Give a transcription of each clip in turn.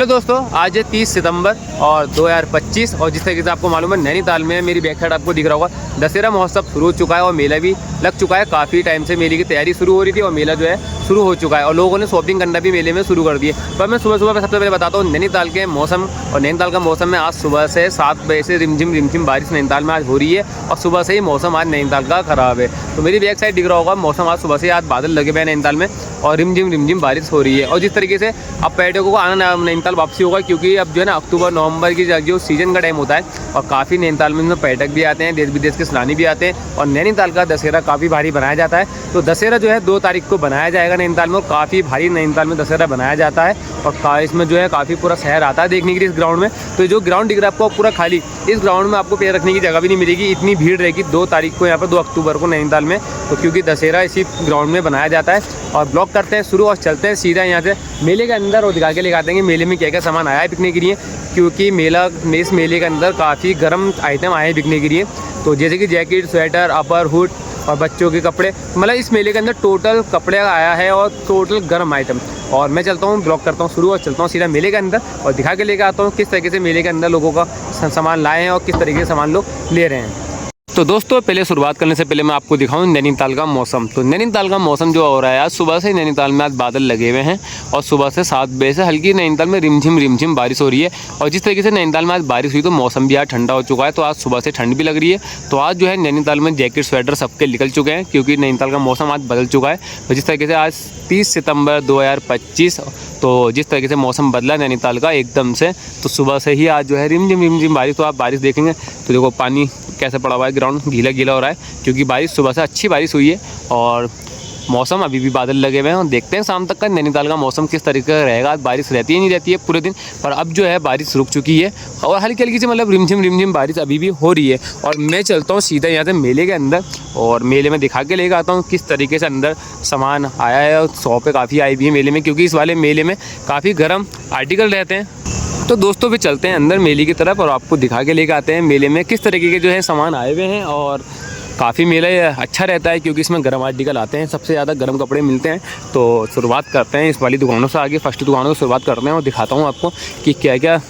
तो दोस्तों आज है 30 सितंबर और 2025 और जिस तरीके से आपको मालूम है नैनीताल में मेरी बैक साइड आपको दिख रहा होगा दशहरा महोत्सव शुरू हो चुका है और मेला भी लग चुका है। काफ़ी टाइम से मेले की तैयारी शुरू हो रही थी और मेला जो है शुरू हो चुका है और लोगों ने शॉपिंग करना भी मेले में शुरू कर दिए। पर मैं सुबह सुबह सबसे पहले बताता हूँ नैनीताल के मौसम। और नैनीताल का मौसम में आज सुबह से 7 बजे से रिमझिम बारिश नैनीताल में आज हो रही है और सुबह से ही मौसम आज नैनीताल का ख़राब है। तो मेरी बैक साइड दिख रहा होगा मौसम आज सुबह से आज बादल लगे हुए हैं नैनीताल में और रिमझिम बारिश हो रही है। और जिस तरीके से अब पर्यटकों को आना नैनीताल वापसी होगा क्योंकि अब जो है ना अक्टूबर नवंबर की जो सीजन का टाइम होता है और काफ़ी नैनीताल में पर्यटक भी आते हैं, देश विदेश के सैलानी भी आते हैं और नैनीताल का दशहरा काफ़ी भारी बनाया जाता है। तो दशहरा जो है 2 तारीख को बनाया जाएगा नैनीताल में और काफ़ी भारी नैनीताल में दशहरा बनाया जाता है और इसमें जो है काफ़ी पूरा शहर आता है देखने के लिए इस ग्राउंड में। तो जो ग्राउंड दिख रहा है आपको पूरा खाली, इस ग्राउंड में आपको पैर रखने की जगह भी नहीं मिलेगी, इतनी भीड़ रहेगी 2 तारीख को यहाँ पर 2 अक्टूबर को नैनीताल में। तो क्योंकि दशहरा इसी ग्राउंड में बनाया जाता है और ब्लॉग करते हैं शुरू और चलते हैं सीधा यहाँ से मेले के अंदर और दिखा के ले आते हैं कि मेले में क्या क्या सामान आया है बिकने के लिए। क्योंकि इस मेले के अंदर काफ़ी गर्म आइटम आए हैं बिकने के लिए। तो जैसे कि जैकेट, स्वेटर, अपर हुड और बच्चों के कपड़े, मतलब इस मेले के अंदर टोटल कपड़े आया है और टोटल गर्म आइटम। और मैं चलता हूँ ब्लॉग करता हूँ शुरू और चलता हूँ सीधा मेले के अंदर और दिखा के लेकर आता हूँ किस तरीके से मेले के अंदर लोगों का सामान लाए हैं और किस तरीके से सामान लोग ले रहे हैं। तो दोस्तों पहले शुरुआत करने से पहले मैं आपको दिखाऊं नैनीताल का मौसम। तो नैनीताल का मौसम जो हो रहा है आज सुबह से नैनीताल में आज बादल लगे हुए हैं और सुबह से 7 बजे से हल्की नैनीताल में रिमझिम बारिश हो रही है। और जिस तरीके से नैनीताल में आज बारिश हुई तो मौसम भी आज ठंडा हो चुका है। तो आज सुबह से ठंड भी लग रही है। तो आज जो है नैनीताल में जैकेट, स्वेटर सबके निकल चुके हैं क्योंकि नैनीताल का मौसम आज बदल चुका है। तो जिस तरीके से आज 30 सितंबर 2025 तो जिस तरीके से मौसम बदला नैनीताल का एकदम से, तो सुबह से ही आज जो है रिमझिम बारिश। तो आप बारिश देखेंगे तो देखो पानी कैसे पड़ा हुआ है, ग्राउंड गीला हो रहा है क्योंकि बारिश सुबह से अच्छी बारिश हुई है और मौसम अभी भी बादल लगे हुए हैं। और देखते हैं शाम तक का नैनीताल का मौसम किस तरीके का रहेगा। बारिश रहती है नहीं रहती है पूरे दिन, पर अब जो है बारिश रुक चुकी है और हल्की हल्की से मतलब रिमझिम बारिश अभी भी हो रही है। और मैं चलता हूँ सीधा यहाँ से मेले के अंदर और मेले में दिखा के लेकर आता हूँ किस तरीके से अंदर सामान आया है। और शॉपें काफ़ी आई भी है मेले में क्योंकि इस वाले मेले में काफ़ी गर्म आर्टिकल रहते हैं। तो दोस्तों भी चलते हैं अंदर मेले की तरफ और आपको दिखा के लेकर आते हैं मेले में किस तरीके के जो है सामान आए हुए हैं। और काफ़ी मेला अच्छा रहता है क्योंकि इसमें गर्म आर्टिकल आते हैं, सबसे ज़्यादा गर्म कपड़े मिलते हैं। तो शुरुआत करते हैं इस वाली दुकानों से, आगे फर्स्ट दुकानों से शुरुआत करते हैं और दिखाता हूँ आपको कि क्या क्या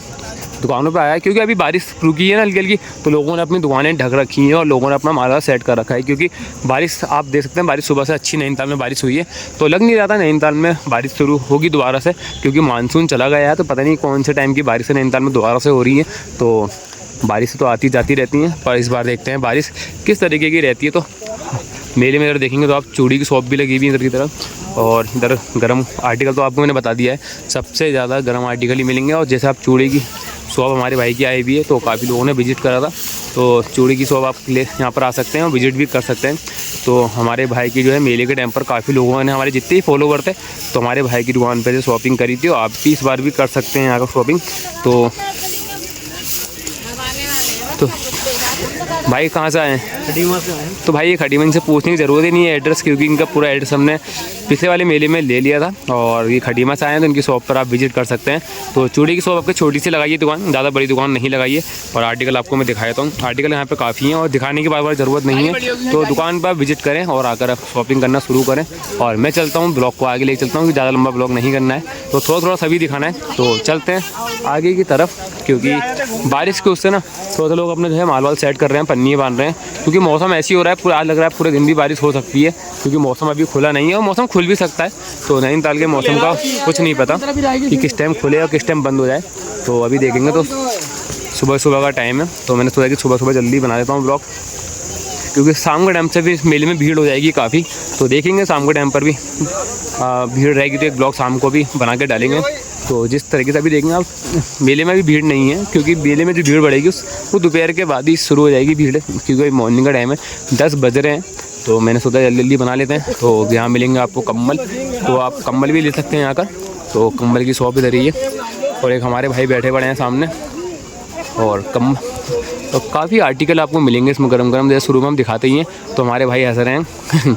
दुकानों पे आया है। क्योंकि अभी बारिश रुकी है ना हल्की हल्की, तो लोगों ने अपनी दुकानें ढक रखी हैं और लोगों ने अपना माल सेट कर रखा है क्योंकि बारिश आप देख सकते हैं बारिश सुबह से अच्छी नैनीताल में बारिश हुई है। तो लग नहीं रहा था नैनीताल में बारिश शुरू होगी दोबारा से क्योंकि मानसून चला गया है। तो पता नहीं कौन से टाइम की बारिश नैनीताल में दोबारा से हो रही है। तो बारिश तो आती जाती रहती हैं पर इस बार देखते हैं बारिश किस तरीके की रहती है। तो मेले में इधर देखेंगे तो आप चूड़ी की शॉप भी लगी हुई है इधर की तरफ और इधर गर्म आर्टिकल तो आपको मैंने बता दिया है, सबसे ज़्यादा गर्म आर्टिकल ही मिलेंगे। और जैसे आप चूड़ी की शॉप हमारे भाई की आई हुई है तो काफ़ी लोगों ने विजिट करा था। तो चूड़ी की शॉप आप यहाँ पर आ सकते हैं और विजिट भी कर सकते हैं। तो हमारे भाई की जो है मेले के टाइम पर काफ़ी लोगों ने, हमारे जितने ही फॉलोवर थे, तो हमारे भाई की दुकान पर से शॉपिंग करी थी और आप भी इस बार भी कर सकते हैं यहाँ का शॉपिंग। तो भाई कहाँ से आए हैं? खटीमा से आए हैं। तो भाई ये खटीमा से पूछने की ज़रूरत ही नहीं है एड्रेस क्योंकि इनका पूरा एड्रेस हमने पिछले वाले मेले में ले लिया था। और ये खटीमा से आए हैं तो इनकी शॉप पर आप विजिट कर सकते हैं। तो चूड़ी की शॉप आपकी छोटी सी लगाई है दुकान, ज़्यादा बड़ी दुकान नहीं लगाई है। और आर्टिकल आपको मैं दिखाता हूँ, आर्टिकल यहाँ पे काफ़ी हैं और दिखाने की बार ज़रूरत नहीं है। तो दुकान पर आप विजिट करें और आकर आप शॉपिंग करना शुरू करें। और मैं चलता हूँ ब्लॉग को आगे लेकर चलता हूँ कि ज़्यादा लंबा ब्लॉग नहीं करना है, तो थोड़ा सभी दिखाना है। तो चलते हैं आगे की तरफ क्योंकि बारिश के उससे ना थोड़ा लोग अपने जो है माल वाल सेट कर रहे हैं, पन्नी बांध रहे हैं क्योंकि मौसम ऐसी हो रहा है। पूरा आज लग रहा है पूरे दिन भी बारिश हो सकती है क्योंकि मौसम अभी खुला नहीं है और मौसम खुल भी सकता है। तो नैनीताल के मौसम का कुछ नहीं पता कि किस टाइम खुले और किस टाइम बंद हो जाए। तो अभी देखेंगे। तो सुबह का टाइम है तो मैंने सोचा कि सुबह जल्दी बना देता हूँ ब्लॉग क्योंकि शाम के टाइम से भी मेले में भीड़ हो जाएगी काफ़ी। तो देखेंगे शाम के टाइम पर भी भीड़ रहेगी तो एक ब्लॉग शाम को भी बना के डालेंगे। तो जिस तरीके से अभी देखेंगे आप मेले में भी भीड़ नहीं है क्योंकि मेले में जो भीड़ बढ़ेगी वो दोपहर के बाद ही शुरू हो जाएगी भीड़ क्योंकि मॉर्निंग का टाइम है, 10 बज रहे हैं। तो मैंने सोचा जल्दी बना लेते हैं। तो यहाँ मिलेंगे आपको कम्बल, तो आप कम्बल भी ले सकते हैं यहाँ का। तो कम्बल की शॉप इधर ही है और एक हमारे भाई बैठे पड़े हैं सामने और तो काफ़ी आर्टिकल आपको मिलेंगे इसमें गरम जैसे शुरू में हम दिखाते ही हैं। तो हमारे भाई हंस रहे हैं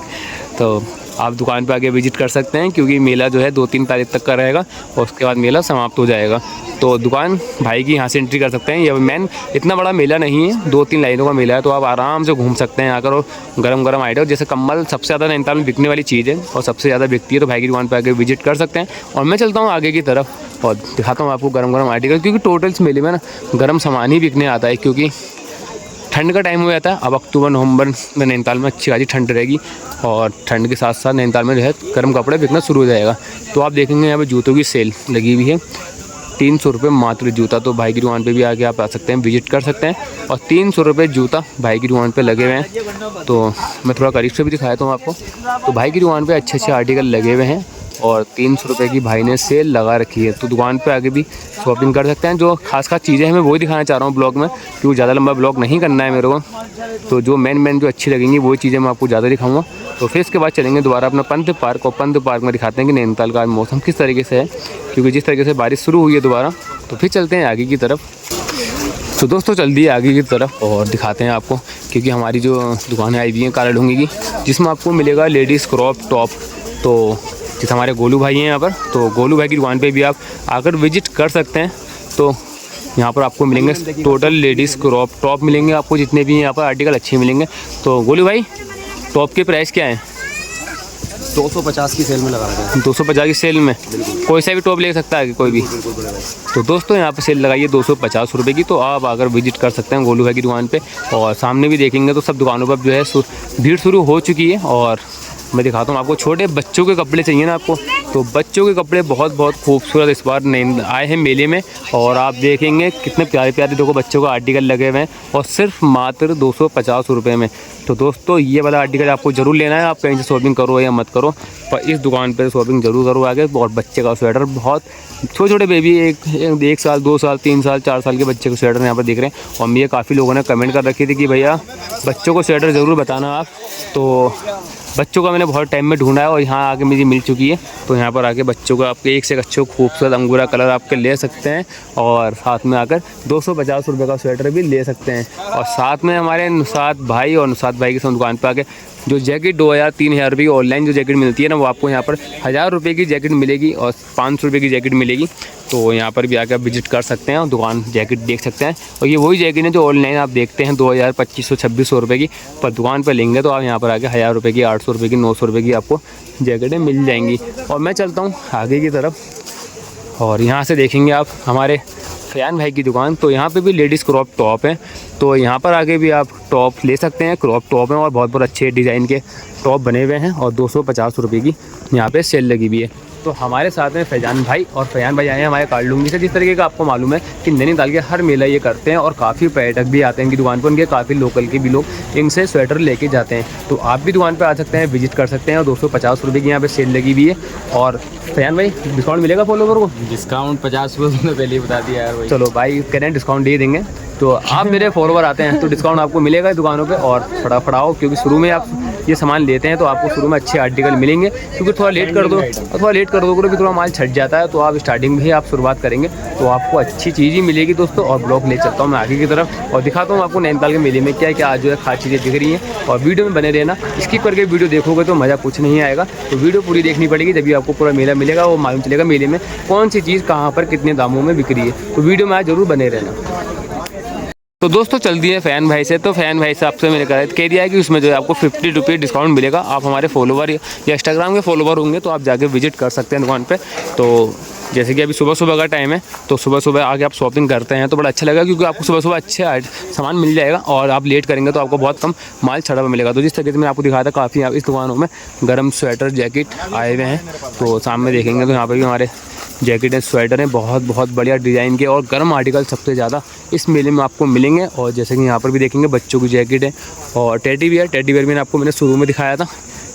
तो आप दुकान पे आके विजिट कर सकते हैं क्योंकि मेला जो है 2-3 तारीख तक का रहेगा और उसके बाद मेला समाप्त हो जाएगा। तो दुकान भाई की यहाँ से एंट्री कर सकते हैं। ये मेन इतना बड़ा मेला नहीं है, 2-3 लाइनों का मेला है तो आप आराम से घूम सकते हैं आकर। और गरम आइटम जैसे कम्बल सबसे ज़्यादा नैनीताल में बिकने वाली चीज़ है और सबसे ज़्यादा बिकती है, तो भाई की दुकान पर आके विजिट कर सकते हैं। और मैं चलता हूँ आगे की तरफ और दिखाता हूँ आपको गरम आर्टिकल, क्योंकि टोटल इस मेले में ना गर्म सामान ही बिकने आता है, क्योंकि ठंड का टाइम हो जाता है। अब अक्टूबर नवंबर में नैनीताल में अच्छी खासी ठंड रहेगी और ठंड के साथ साथ नैनीताल में जो है गर्म कपड़े बिकना शुरू हो जाएगा। तो आप देखेंगे यहाँ पे जूतों की सेल लगी हुई है, 300 रुपये मात्र जूता। तो भाई की दुकान पे भी आके आप आ सकते हैं, विजिट कर सकते हैं। और 300 रुपये जूता भाई की दुकान पे लगे हुए हैं। तो मैं थोड़ा करीब से भी दिखाता हूँ आपको। तो भाई की दुकान पे अच्छे आर्टिकल लगे हुए हैं और 300 रुपये की भाई ने सेल लगा रखी है। तो दुकान पे आगे भी शॉपिंग कर सकते हैं। जो खास चीज़ें हैं मैं वही दिखाना चाह रहा हूँ ब्लॉग में, क्योंकि ज़्यादा लंबा ब्लॉग नहीं करना है मेरे को। तो जो मेन जो अच्छी लगेंगी वही चीज़ें मैं आपको ज़्यादा दिखाऊंगा। तो फिर इसके बाद चलेंगे दोबारा अपना पंत पार्क, और पंत पार्क में दिखाते हैं कि नैनीताल का मौसम किस तरीके से है, क्योंकि जिस तरीके से बारिश शुरू हुई है दोबारा। तो फिर चलते हैं आगे की तरफ। तो दोस्तों चल दिए आगे की तरफ और दिखाते हैं आपको, क्योंकि हमारी जो दुकानें आई हुई हैं काला ढूंगी की, जिसमें आपको मिलेगा लेडीज़ क्रॉप टॉप। तो जैसे हमारे गोलू भाई हैं यहाँ पर, तो गोलू भाई की दुकान पे भी आप आकर विजिट कर सकते हैं। तो यहाँ पर आपको मिलेंगे टोटल लेडीज़ क्रॉप टॉप मिलेंगे आपको, जितने भी यहाँ पर आर्टिकल अच्छे मिलेंगे। तो गोलू भाई टॉप के प्राइस क्या है? 250 की सेल में लगा रहे हैं। 250 की सेल में कोई सा भी टॉप ले सकता है कि कोई भी? तो दोस्तों यहाँ पे सेल लगाई है 250 रुपये की। तो आप आकर विजिट कर सकते हैं गोलू भाई की दुकान पे। और सामने भी देखेंगे तो सब दुकानों पर जो है भीड़ शुरू हो चुकी है। और मैं दिखाता हूँ आपको, छोटे बच्चों के कपड़े चाहिए ना आपको, तो बच्चों के कपड़े बहुत खूबसूरत इस बार आए हैं मेले में। और आप देखेंगे कितने प्यारे देखो बच्चों का आर्टिकल लगे हुए हैं, और सिर्फ मात्र 250 रुपये में। तो दोस्तों ये वाला आर्टिकल आपको ज़रूर लेना है। आप कहीं से शॉपिंग करो या मत करो, पर इस दुकान पर शॉपिंग ज़रूर करो आगे। और बच्चे का स्वेटर बहुत छोटे बेबी, एक साल 2 साल 3 साल 4 साल के बच्चे को स्वेटर यहाँ पर दिख रहे हैं। और ये काफ़ी लोगों ने कमेंट कर रखी थी कि भैया बच्चों को स्वेटर ज़रूर बताना आप। तो बच्चों का मैंने बहुत टाइम में ढूंढा है और यहाँ आके मुझे मिल चुकी है। तो यहाँ पर आके बच्चों का आपके एक से अच्छे खूबसूरत अंगूरा कलर आपके ले सकते हैं, और साथ में आकर 250 रुपये का स्वेटर भी ले सकते हैं। और साथ में हमारे नुसाद भाई और नुसाद भाई की दुकान पर आके जो जैकेट 2000-3000 रुपये की ऑनलाइन जो जैकेट मिलती है ना, वो आपको यहाँ पर 1000 रुपये की जैकेट मिलेगी और 500 रुपये की जैकेट मिलेगी। तो यहाँ पर भी आकर विजिट कर सकते हैं और दुकान जैकेट देख सकते हैं। और ये वही जैकेट है जो ऑनलाइन आप देखते हैं 2000, 2500, 2600 रुपये की, पर दुकान पर लेंगे तो आप यहाँ पर आके 1000 रुपये की, 800 रुपये की, 900 रुपये की आपको जैकेटें मिल जाएंगी। और मैं चलता हूँ आगे की तरफ, और यहाँ से देखेंगे आप हमारे फयान भाई की दुकान। तो यहाँ पे भी लेडीज़ क्रॉप टॉप है। तो यहाँ पर आगे भी आप टॉप ले सकते हैं, क्रॉप टॉप हैं और बहुत अच्छे डिज़ाइन के टॉप बने हुए हैं। और 250 रुपये की यहाँ पे सेल लगी हुई है। तो हमारे साथ में फैजान भाई, और फैजान भाई आए हैं हमारे कालडूंगी से। जिस तरीके का आपको मालूम है कि नैनीताल के हर मेला ये करते हैं, और काफ़ी पर्यटक भी आते हैं इनकी दुकान पर, उनके काफ़ी लोकल के भी लोग इनसे स्वेटर लेके जाते हैं। तो आप भी दुकान पर आ सकते हैं, विजिट कर सकते हैं। और 250 रुपये की यहाँ पे सेल लगी हुई है। और फैजान भाई डिस्काउंट मिलेगा फॉलोवर को? डिस्काउंट 50 रुपये पहले ही बता दिया यार। चलो भाई कह रहे हैं डिस्काउंट दे देंगे। तो आप मेरे फॉलोवर आते हैं तो डिस्काउंट आपको मिलेगा दुकानों पे। और फटाफटाओ, क्योंकि शुरू में आप ये सामान लेते हैं तो आपको शुरू में अच्छे आर्टिकल मिलेंगे। क्योंकि थोड़ा लेट कर दो कि थोड़ा माल छट जाता है, तो आप स्टार्टिंग में ही आप शुरुआत करेंगे तो आपको अच्छी चीज़ ही मिलेगी दोस्तों। और ब्लॉग ले चलता हूँ मैं आगे की तरफ और दिखाता हूँ आपको नैनीताल के मेले में क्या क्या आज जो है खास चीज़ें दिख रही हैं। और वीडियो में बने रहना, स्किप करके वीडियो देखोगे तो मज़ा कुछ नहीं आएगा। तो वीडियो पूरी देखनी पड़ेगी, जब भी आपको पूरा मेला मिलेगा, वो मालूम चलेगा मेले में कौन सी चीज़ कहाँ पर कितने दामों में बिक रही है। तो वीडियो में आज जरूर बने रहना। तो दोस्तों चल दिए फ़ैन भाई से। तो फ़ैन भाई से आपसे मैंने कह दिया है कि उसमें जो है आपको 50 रुपये डिस्काउंट मिलेगा। आप हमारे फॉलोवर या इंस्टाग्राम के फॉलोवर होंगे तो आप जाके विजिट कर सकते हैं दुकान पे। तो जैसे कि अभी सुबह का टाइम है, तो सुबह आके आप शॉपिंग करते हैं तो बड़ा अच्छा लगेगा, क्योंकि आपको सुबह अच्छे सामान मिल जाएगा। और आप लेट करेंगे तो आपको बहुत कम माल छड़ा हुआ मिलेगा। तो जिस तरीके से मैंने आपको दिखाया था, काफ़ी इस दुकानों में गर्म स्वेटर जैकेट आए हुए हैं। तो सामने देखेंगे तो यहाँ पर भी हमारे जैकेट हैं, स्वेटर हैं, बहुत बढ़िया डिज़ाइन के और गर्म आर्टिकल सबसे ज़्यादा इस मेले में आपको मिलेंगे। और जैसे कि यहाँ पर भी देखेंगे बच्चों की जैकेट है और टेडी बियर भी आपको मैंने शुरू में दिखाया था,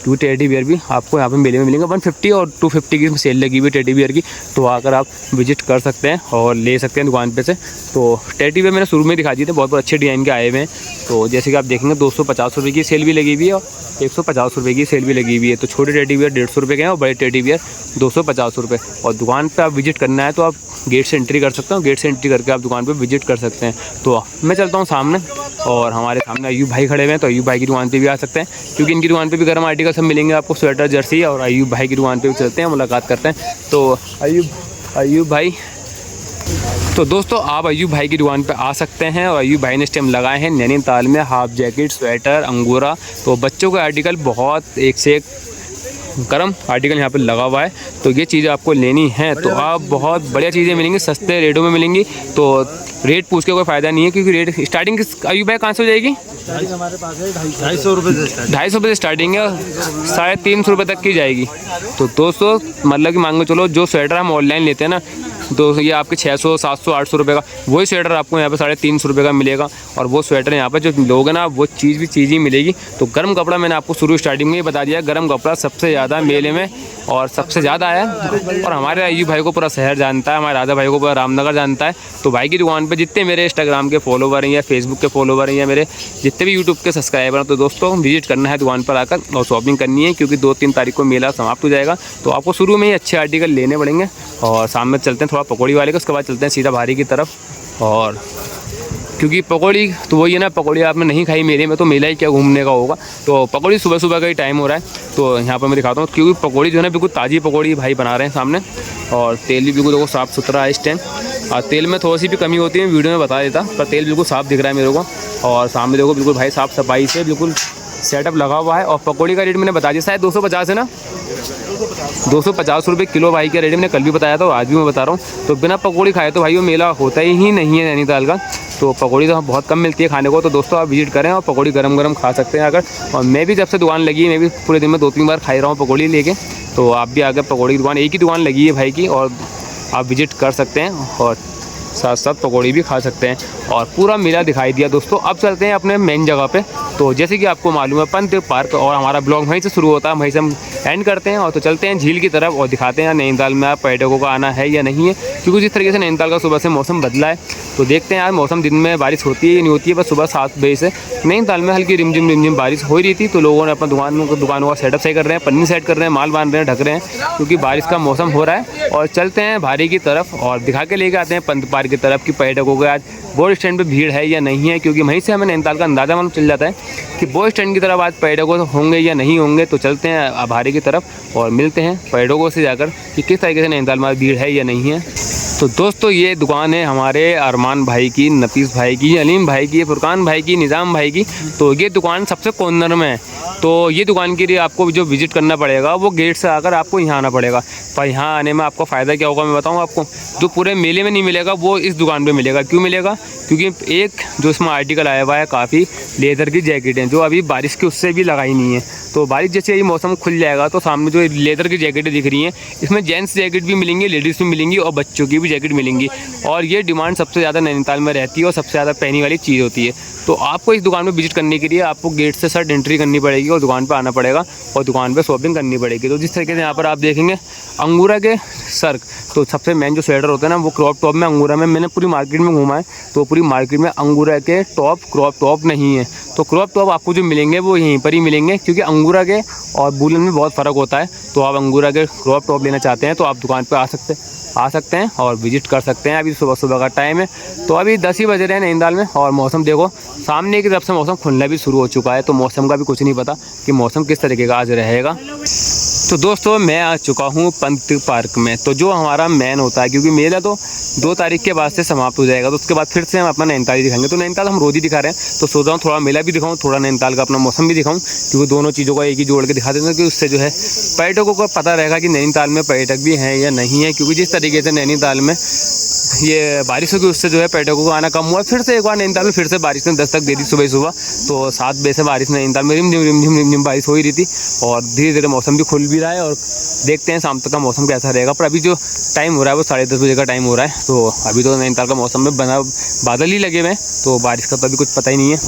क्योंकि टेडी बियर भी आपको यहाँ पे मेले में मिलेंगे। 150 और 250 की सेल लगी हुई टेडी बियर की। तो आकर आप विजिट कर सकते हैं और ले सकते हैं दुकान पे से। तो टेडी बियर मैंने शुरू में दिखा दिए थे, बहुत अच्छे डिज़ाइन के आए हुए हैं। तो जैसे कि आप देखेंगे 250 रुपये की सेल भी लगी हुई है और 150 रुपये की सेल भी लगी हुई है। तो छोटे टेडी बियर 150 रुपये के हैं और बड़े टेडी बियर 250 रुपये। और दुकान पर आप विजिट करना है तो आप गेट से एंट्री कर सकते हो, गेट से एंट्री करके आप दुकान पर विजिट कर सकते हैं। तो मैं चलता हूँ सामने, और हमारे सामने अयूब भाई खड़े हुए हैं। तो अयूब भाई की दुकान पे भी आ सकते हैं, क्योंकि इनकी दुकान पे भी गर्म आर्टिकल सब मिलेंगे आपको, स्वेटर जर्सी। और अयूब भाई की दुकान पे भी चलते हैं, मुलाकात करते हैं। तो अयूब भाई, तो दोस्तों आप अयूब भाई की दुकान पे आ सकते हैं। और अयूब भाई ने इस टाइम लगाए हैं नैनीताल में हाफ जैकेट, स्वेटर, अंगूरा। तो बच्चों के आर्टिकल बहुत एक से एक गर्म आर्टिकल यहाँ पे लगा हुआ है। तो ये चीज़ें आपको लेनी है तो आप बहुत बढ़िया चीज़ें मिलेंगी, सस्ते रेटों में मिलेंगी। तो रेट पूछ के कोई फ़ायदा नहीं है, क्योंकि रेट स्टार्टिंग किस अभी भाई कहाँ से हो जाएगी? हमारे पास है 250 रुपये से 250 रुपये से स्टार्टिंग है, 350 रुपये तक की जाएगी। तो दोस्तों मतलब कि मान के चलो जो स्वेटर हम ऑनलाइन लेते हैं ना, तो ये आपके 600, 700, 800 रुपये का, वही स्वेटर आपको यहाँ पे 350 रुपये का मिलेगा। और वो स्वेटर यहाँ पे जो लोगे ना, वो चीज़ भी चीज़ ही मिलेगी। तो गर्म कपड़ा मैंने आपको शुरू स्टार्टिंग में ही बता दिया, गर्म कपड़ा सबसे ज़्यादा मेले में और सबसे ज़्यादा है। और हमारे अयूब भाई को पूरा शहर जानता है, हमारे राजा भाई को पूरा रामनगर जानता है। तो भाई की दुकान पर जितने मेरे इंस्टाग्राम के फॉलोवर हैं या फेसबुक के फॉलोवर हैं या मेरे जितने भी यूट्यूब के सब्सक्राइबर हैं, तो दोस्तों विजिट करना है दुकान पर आकर और शॉपिंग करनी है, क्योंकि 2-3 तारीख को मेला समाप्त हो जाएगा। तो आपको शुरू में ही अच्छे आर्टिकल लेने पड़ेंगे। और सामने चलते हैं थोड़ा पकौड़ी वाले के, उसके बाद चलते हैं सीधा भारी की तरफ। और क्योंकि पकौड़ी तो वही है ना, पकौड़ी आपने नहीं खाई मेले में तो मेला ही क्या घूमने का होगा। तो पकौड़ी सुबह सुबह का ही टाइम हो रहा है, तो यहाँ पर मैं दिखाता हूँ। क्योंकि पकौड़ी जो है ना बिल्कुल ताज़ी पकौड़ी भाई बना रहे हैं सामने। और तेल भी बिल्कुल देखो साफ़ सुथरा है इस टाइम। और तेल में थोड़ी सी भी कमी होती है वीडियो में बता देता, पर तेल बिल्कुल साफ़ दिख रहा है मेरे को। और सामने देखो बिल्कुल भाई साफ़ सफाई से बिल्कुल सेटअप लगा हुआ है। और पकौड़ी का रेट मैंने बता दिया, शायद 250 है ना, 250 रुपये किलो भाई के रेट मैंने कल भी बताया था, आज भी मैं बता रहा हूँ। तो बिना पकौड़ी खाए तो भाई वो मेला होता ही नहीं है नैनीताल का। तो पकौड़ी तो बहुत कम मिलती है खाने को। तो दोस्तों आप विजिट करें और पकौड़ी गरम गरम खा सकते हैं अगर। और मैं भी जब से दुकान लगी है, मैं भी पूरे दिन में 2-3 बार खाई रहा हूँ पकौड़ी लेके। तो आप भी आकर पकौड़ी की दुकान, एक ही दुकान लगी है भाई की, और आप विजिट कर सकते हैं और साथ साथ पकौड़ी भी खा सकते हैं। और पूरा मेला दिखाई दिया दोस्तों। अब चलते हैं अपने मेन जगह पे। तो जैसे कि आपको मालूम है पंत पार्क, और हमारा ब्लॉग वहीं से शुरू होता है, वहीं से हम एंड करते हैं। और तो चलते हैं झील की तरफ और दिखाते हैं नैनीताल में आप पर्यटकों का आना है या नहीं है। क्योंकि जिस तरीके से नैनीताल का सुबह से मौसम बदला है, तो देखते हैं यार मौसम दिन में बारिश होती है नहीं होती है। बस सुबह 7 बजे से नैनीताल में हल्की रिमझिम बारिश हो रही थी। तो लोगों ने अपना दुकानों का सेटअप सही कर रहे हैं, पन्नी सेट कर रहे हैं, माल बांध रहे हैं, ढक रहे हैं, क्योंकि बारिश का मौसम हो रहा है। और चलते हैं भारी की तरफ और दिखा के लेके आते हैं पंत पार्क की तरफ कि पर्यटकों को आज बस स्टैंड पे भीड़ है या नहीं है। क्योंकि वहीं से हमें नैनीताल का अंदाज़ा मालूम चल जाता है कि बस स्टैंड की तरफ आज पर्यटकों होंगे या नहीं होंगे। तो चलते हैं भारी की तरफ और मिलते हैं पर्यटकों से जाकर कि किस तरीके से नैनीताल में भीड़ है या नहीं है। तो दोस्तों ये दुकान है हमारे अरमान भाई की, नफीस भाई की, अलीम भाई की, फुरकान भाई की, निज़ाम भाई की। तो ये दुकान सबसे कॉर्नर में है। तो ये दुकान के लिए आपको जो विजिट करना पड़ेगा वो गेट से आकर आपको यहाँ आना पड़ेगा। पर यहाँ आने में आपको फ़ायदा क्या होगा मैं बताऊँ आपको। जो पूरे मेले में नहीं मिलेगा वो इस दुकान पे मिलेगा। क्यों मिलेगा? क्योंकि एक जो इसमें आर्टिकल आया हुआ है काफ़ी लेदर की जैकेटें, जो अभी बारिश की उससे भी लगाई नहीं है। तो बारिश जैसे ही मौसम खुल जाएगा तो सामने जो लेदर की जैकेटें दिख रही हैं, इसमें जेंट्स जैकेट भी मिलेंगी, लेडीज़ भी मिलेंगी और बच्चों की भी जैकेट मिलेंगी। और ये डिमांड सबसे ज़्यादा नैनीताल में रहती है और सबसे ज़्यादा पहनी वाली चीज़ होती है। तो आपको इस दुकान में विजिट करने के लिए आपको गेट से सर्ट एंट्री करनी पड़ेगी और दुकान पर आना पड़ेगा और दुकान पर शॉपिंग करनी पड़ेगी। तो जिस तरीके से यहाँ पर आप देखेंगे अंगूरा के सर्क, तो सबसे मेन जो स्वेटर होता है ना वो क्रॉप टॉप में अंगूरा में, मैंने पूरी मार्केट में घूमा है तो पूरी मार्केट में अंगूरा के टॉप क्रॉप टॉप नहीं है। तो क्रॉप टॉप आपको जो मिलेंगे वो यहीं पर ही मिलेंगे, क्योंकि अंगूरा के और वूलन में बहुत फ़र्क होता है। तो आप अंगूरा के क्रॉप टॉप लेना चाहते हैं तो आप दुकान पर आ सकते हैं और विजिट कर सकते हैं। अभी सुबह सुबह का टाइम है, तो अभी 10 ही बज रहे हैं नैनीताल में। और मौसम देखो सामने की तरफ से मौसम खुलना भी शुरू हो चुका है। तो मौसम का भी कुछ नहीं पता कि मौसम किस तरीके का आज रहेगा। तो दोस्तों मैं आ चुका हूँ पंत पार्क में, तो जो हमारा मेन होता है, क्योंकि मेला तो 2 तारीख के बाद से समाप्त हो जाएगा। तो उसके बाद फिर से हम अपना नैनीताल ही दिखाएंगे। तो नैनीताल हम रोज ही दिखा रहे हैं, तो सोच रहा हूँ थोड़ा मेला भी दिखाऊँ, थोड़ा नैनीताल का अपना मौसम भी दिखाऊँ, क्योंकि दोनों चीज़ों को एक ही जोड़ के दिखा देते हैं कि उससे जो है पर्यटकों को पता रहेगा कि नैनीताल में पर्यटक भी हैं या नहीं है। क्योंकि जिस तरीके से नैनीताल में ये बारिश होगी उससे जो है पर्यटकों को आना कम हुआ। फिर से एक बार नैनीताल में फिर से बारिश ने दस्तक दे दी सुबह। तो 7 बजे से बारिश नैनीताल में रिमझिम बारिश हो ही रही थी और धीरे धीरे मौसम भी खुल भी रहा है। और देखते हैं शाम तक का मौसम कैसा रहेगा। पर अभी जो टाइम हो रहा है वो 10:30 बजे का टाइम हो रहा है। तो अभी तो नैनीताल का मौसम में बना बादल ही लगे हुए हैं, तो बारिश का तो अभी कुछ पता ही नहीं है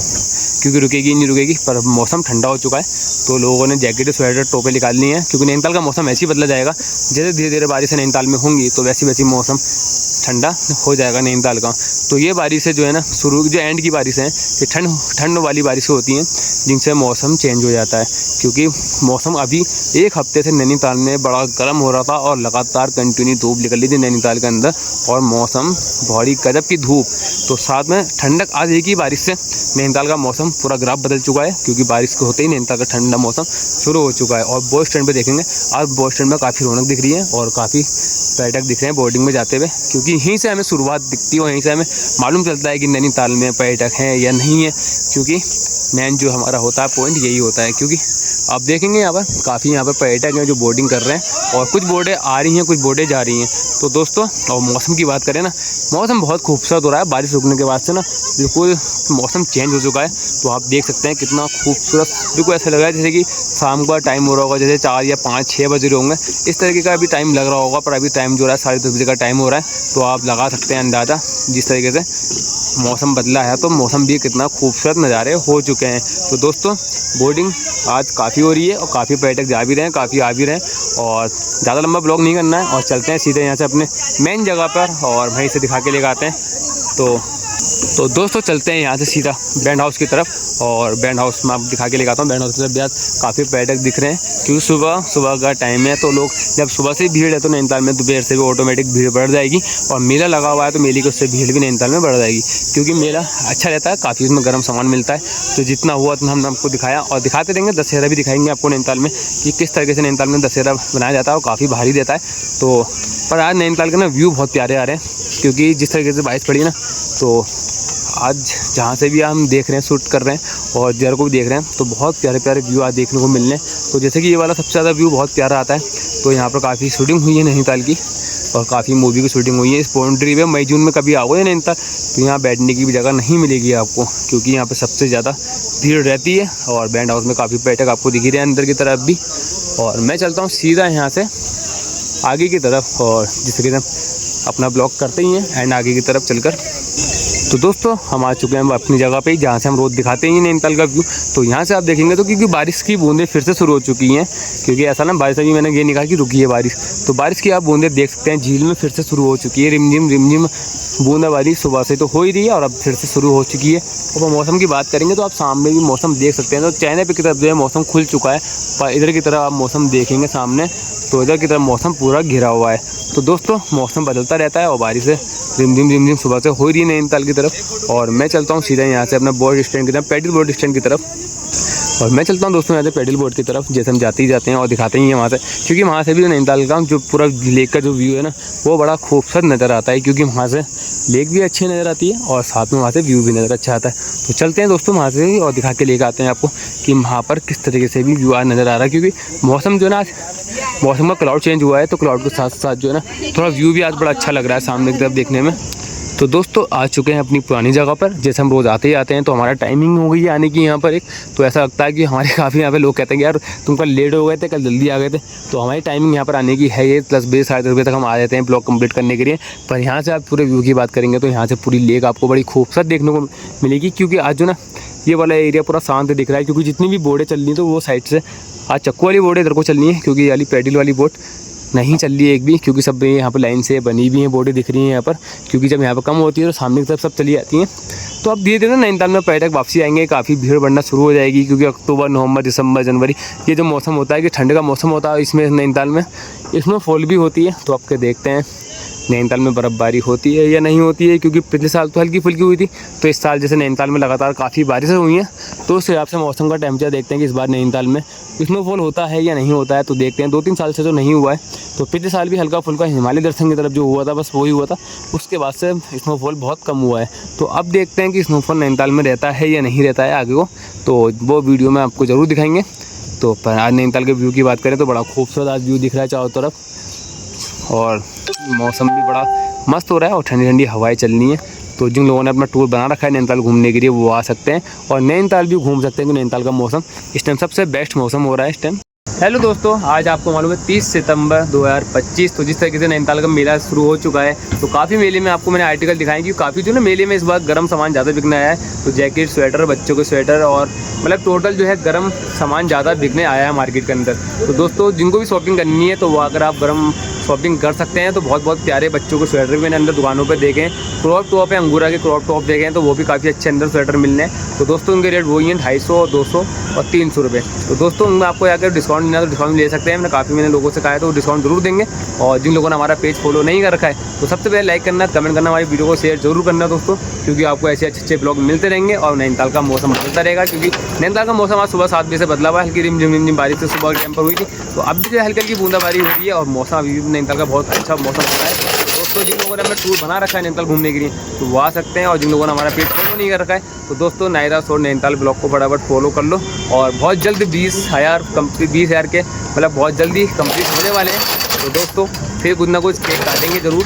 क्योंकि रुकेगी नहीं रुकेगी। पर मौसम ठंडा हो चुका है तो लोगों ने जैकेट, स्वेटर, टोपे निकालनी है, क्योंकि नैनीताल का मौसम ऐसे ही बदला जाएगा। जैसे धीरे धीरे बारिश नैनीताल में होंगी तो वैसी वैसी मौसम ठंडा हो जाएगा नैनीताल का। तो ये बारिशें जो है ना शुरू जो एंड की बारिश हैं, ये ठंड वाली बारिशें होती हैं जिनसे मौसम चेंज हो जाता है। क्योंकि मौसम अभी 1 हफ्ते से नैनीताल में बड़ा गर्म हो रहा था और लगातार कंटिन्यू धूप निकल रही थी नैनीताल के अंदर और मौसम बड़ी गजब की धूप, तो साथ में ठंडक आ जाएगी बारिश से। नैनीताल का मौसम पूरा ग्राफ बदल चुका है, क्योंकि बारिश के होते ही नैनीताल का ठंडा मौसम शुरू हो चुका है। और बस स्टैंड पे देखेंगे आज बस स्टैंड में काफ़ी रौनक दिख रही है और काफ़ी पर्यटक दिख रहे हैं बोर्डिंग में जाते हुए, क्योंकि यहीं से हमें शुरुआत दिखती है और यहीं से हमें मालूम चलता है कि नैनीताल में पर्यटक हैं या नहीं है। क्योंकि मेन जो हमारा होता है पॉइंट यही होता है, क्योंकि आप देखेंगे यहाँ पर काफ़ी यहाँ पर पर्यटक हैं जो बोटिंग कर रहे हैं और कुछ बोटें आ रही हैं, कुछ बोटें जा रही हैं। तो दोस्तों, और मौसम की बात करें ना, मौसम बहुत खूबसूरत हो रहा है। बारिश रुकने के बाद से ना बिल्कुल मौसम चेंज हो चुका है। तो आप देख सकते हैं कितना खूबसूरत, बिल्कुल ऐसा लग रहा है जैसे कि शाम का टाइम हो रहा होगा, जैसे 4 या 5-6 बज रहे होंगे, इस तरीके का अभी टाइम लग रहा होगा। पर अभी टाइम जो रहा है 10:30 बजे का टाइम हो रहा है। तो आप लगा सकते हैं अंदाज़ा जिस तरीके से मौसम बदला है, तो मौसम भी कितना खूबसूरत नज़ारे हो चुके हैं। तो दोस्तों, बोटिंग आज काफ़ी हो रही है और काफ़ी पर्यटक जा भी रहे हैं, काफ़ी आ भी रहे हैं। और ज़्यादा लंबा ब्लॉग नहीं करना है और चलते हैं सीधे यहाँ से अपने मेन जगह पर और वहीं से दिखा के लेकर आते हैं। तो दोस्तों, चलते हैं यहाँ से सीधा बैंड हाउस की तरफ और बैंड हाउस में आप दिखा के लेकर आता हूँ। बैंड हाउस की तरफ भी आज काफ़ी पर्यटक दिख रहे हैं क्योंकि सुबह का टाइम है। तो लोग जब सुबह से भीड़ है तो नैनीताल में दोपहर से भी ऑटोमेटिक भीड़ बढ़ जाएगी। और मेला लगा हुआ है तो मेले की उससे भीड़ भी नैनीताल में बढ़ जाएगी क्योंकि मेला अच्छा रहता है, काफ़ी उसमें गर्म सामान मिलता है। तो जितना हुआ उतना हमने आपको दिखाया और दिखाते रहेंगे। दशहरा भी दिखाएंगे आपको नैनीताल में कि किस तरीके से नैनीताल में दशहरा बनाया जाता है और काफ़ी भारी रहता है। तो पर आज नैनीताल के ना व्यू बहुत प्यारे आ रहे हैं क्योंकि जिस तरीके से बारिश पड़ी ना, तो आज जहाँ से भी हम देख रहे हैं, शूट कर रहे हैं और जगह को भी देख रहे हैं, तो बहुत प्यारे प्यारे व्यू आज देखने को मिल रहे हैं। तो जैसे कि ये वाला सबसे ज़्यादा व्यू बहुत प्यारा आता है। तो यहाँ पर काफ़ी शूटिंग हुई है नैनीताल की और काफ़ी मूवी की शूटिंग हुई है। इस बाउंड्री पे मई जून में कभी आओगे नैनीताल तो यहाँ बैठने की भी जगह नहीं मिलेगी आपको क्योंकि यहाँ पर सबसे ज़्यादा भीड़ रहती है। और बैंड हाउस में काफ़ी पर्यटक आपको दिख ही रहे हैं अंदर की तरफ भी। और मैं चलता हूँ सीधा यहाँ से आगे की तरफ और जिस तरीके से अपना ब्लॉग करते ही हैं एंड आगे की तरफ चलकर। तो दोस्तों, हम आ चुके हैं अपनी जगह पे जहाँ से हम रोज़ दिखाते हैं नैनीताल का व्यू। तो यहाँ से आप देखेंगे तो क्योंकि बारिश की बूंदें फिर से शुरू हो चुकी हैं क्योंकि ऐसा ना बारिश अभी मैंने ये नहीं कहा कि रुकी है बारिश, तो बारिश की आप बूंदें देख सकते हैं झील में फिर से शुरू हो चुकी है। रिमझिम बूंदाबांदी सुबह से तो हो ही रही है और अब फिर से शुरू हो चुकी है। और मौसम की बात करेंगे तो आप सामने भी मौसम देख सकते हैं। तो चाइना पे की तरफ जो है मौसम खुल चुका है, पर इधर की तरफ आप मौसम देखेंगे सामने तो इधर की तरफ मौसम पूरा घिरा हुआ है। तो दोस्तों, मौसम बदलता रहता है और बारिश रिमझिम सुबह से हो रही है नैनीताल की तरफ। और मैं चलता हूँ सीधा यहाँ से अपना बोट स्टैंड की तरफ, पैडल बोट स्टैंड की तरफ। और मैं चलता हूँ दोस्तों यहाँ से पैडल बोट की तरफ, जैसे हम जाते ही जाते हैं और दिखाते ही हैं वहाँ से, क्योंकि वहाँ से भी नैनीताल का जो पूरा लेक का जो व्यू है ना वो बड़ा खूबसूरत नज़र आता है क्योंकि वहाँ से लेक भी अच्छी नज़र आती है और साथ में वहाँ से व्यू भी नज़र अच्छा आता है। तो चलते हैं दोस्तों वहाँ से और दिखा के लेकर आते हैं आपको कि वहाँ पर किस तरीके से भी व्यू आज नज़र आ रहा है क्योंकि मौसम जो है ना, मौसम का क्लाउड चेंज हुआ है तो क्लाउड के साथ साथ जो है ना थोड़ा व्यू भी आज बड़ा अच्छा लग रहा है सामने की तरफ देखने में। तो दोस्तों, आ चुके हैं अपनी पुरानी जगह पर, जैसे हम रोज़ आते ही आते हैं। तो हमारा टाइमिंग हो गई है आने की यहाँ पर एक, तो ऐसा लगता है कि हमारे काफ़ी यहाँ पे लोग कहते हैं कि यार तुम कल लेट हो गए थे, कल जल्दी आ गए थे। तो हमारी टाइमिंग यहाँ पर आने की है ये 10 बजे 10:30 बजे तक हम आ जाते हैं ब्लॉग कंप्लीट करने के लिए। पर यहाँ से आप पूरे व्यू की बात करेंगे तो यहाँ से पूरी लेक आपको बड़ी खूबसूरत देखने को मिलेगी क्योंकि आज जो ना ये वाला एरिया पूरा शांत दिख रहा है क्योंकि जितनी भी बोटें चल रही हैं तो वो साइड से आज चक्कू वाली बोटें इधर को चल रही हैं क्योंकि ये वाली पैडल वाली बोट नहीं चल रही है एक भी, क्योंकि सब यहाँ पर लाइन से बनी भी हैं बोटें दिख रही हैं यहाँ पर, क्योंकि जब यहाँ पर कम होती है तो सामने की तरफ सब चली जाती हैं। तो अब धीरे धीरे नैनीताल में पर्यटक वापसी आएंगे, काफ़ी भीड़ बढ़ना शुरू हो जाएगी क्योंकि अक्टूबर, नवंबर, दिसंबर, जनवरी ये जो मौसम होता है कि ठंड का मौसम होता है, इसमें नैनीताल में इसमें फॉल भी होती है। तो आपके देखते हैं नैनीताल में बर्फ़बारी होती है या नहीं होती है, क्योंकि पिछले साल तो हल्की फुल्की हुई थी, तो इस साल जैसे नैनीताल में लगातार काफ़ी बारिशें हुई हैं तो उस हिसाब से मौसम का टेम्परेचर देखते हैं कि इस बार नैनीताल में स्नोफॉल होता है या नहीं होता है। तो देखते हैं, 2-3 साल से तो नहीं हुआ है। तो पिछले साल भी हल्का फुल्का हिमालय दर्शन की तरफ जो हुआ था बस वही हुआ था, उसके बाद से स्नोफॉल बहुत कम हुआ है। तो अब देखते हैं कि स्नोफॉल नैनीताल में रहता है या नहीं रहता है आगे को, तो वो वीडियो में आपको ज़रूर दिखाएंगे। तो पर आज नैनीताल के व्यू की बात करें तो बड़ा खूबसूरत आज व्यू दिख रहा है चारों तरफ और मौसम भी बड़ा मस्त हो रहा है और ठंडी ठंडी हवाएं चलनी है। तो जिन लोगों ने अपना टूर बना रखा है नैनीताल घूमने के लिए वो आ सकते हैं और नैनीताल भी घूम सकते हैं क्योंकि नैनीताल का मौसम इस टाइम सबसे बेस्ट मौसम हो रहा है इस टाइम। हेलो दोस्तों, आज आपको मालूम है 30 सितंबर 2025, तो जिस तरीके से नैनीताल का मेला शुरू हो चुका है तो काफ़ी मेले में आपको मैंने आर्टिकल दिखाए कि काफ़ी जो ना मेले में इस बार गर्म सामान ज़्यादा बिकने आया है। तो जैकेट, स्वेटर, बच्चों के स्वेटर और मतलब टोटल जो है गर्म सामान ज़्यादा बिकने आया है मार्केट के अंदर। तो दोस्तों, जिनको भी शॉपिंग करनी है तो वो अगर आप गर्म शॉपिंग कर सकते हैं। तो बहुत बहुत प्यारे बच्चों के स्वेटर भी मैंने अंदर दुकानों पे देखे हैं। क्रॉप टॉप है, अंगूरा के क्रॉप टॉप देखे हैं तो वो भी काफ़ी अच्छे अंदर स्वेटर मिलने हैं। तो दोस्तों उनके रेट वही हैं 250, 200 और 300 रुपये। तो दोस्तों उनमें आपको अगर डिस्काउंट लेना तो डिस्काउंट ले सकते हैं। मैंने लोगों से कहा है तो डिस्काउंट जरूर देंगे। और जिन लोगों ने हमारा पेज फॉलो नहीं कर रखा है तो सबसे पहले लाइक करना, कमेंट करना, हमारी वीडियो को शेयर जरूर करना दोस्तों, क्योंकि आपको ऐसे अच्छे ब्लॉग मिलते रहेंगे और नैनीताल का मौसम बदलता रहेगा। क्योंकि नैनीताल का मौसम आज सुबह 7 बजे से बदला हुआ है, हल्की रिमझिम बारिश से सुबह के टाइम पर हुई थी। तो अब भी जो हल्की हल्की बूंदाबांदी हो रही है और मौसम अभी भी नैनीताल का बहुत अच्छा मौसम हो रहा है। दोस्तों जिन लोगों ने अपना टूर बना रखा है नैनीताल घूमने के लिए तो वो आ सकते हैं और जिन लोगों ने हमारा पेज फॉलो नहीं कर रखा है तो दोस्तों नायरा शोर नैनीताल ब्लॉग को फटाफट फॉलो कर लो। और बहुत जल्द 20,000 कंप्लीट, 20,000 के मतलब बहुत जल्दी कंप्लीट होने वाले हैं। तो दोस्तों फिर कुछ ना कुछ केक काटेंगे ज़रूर।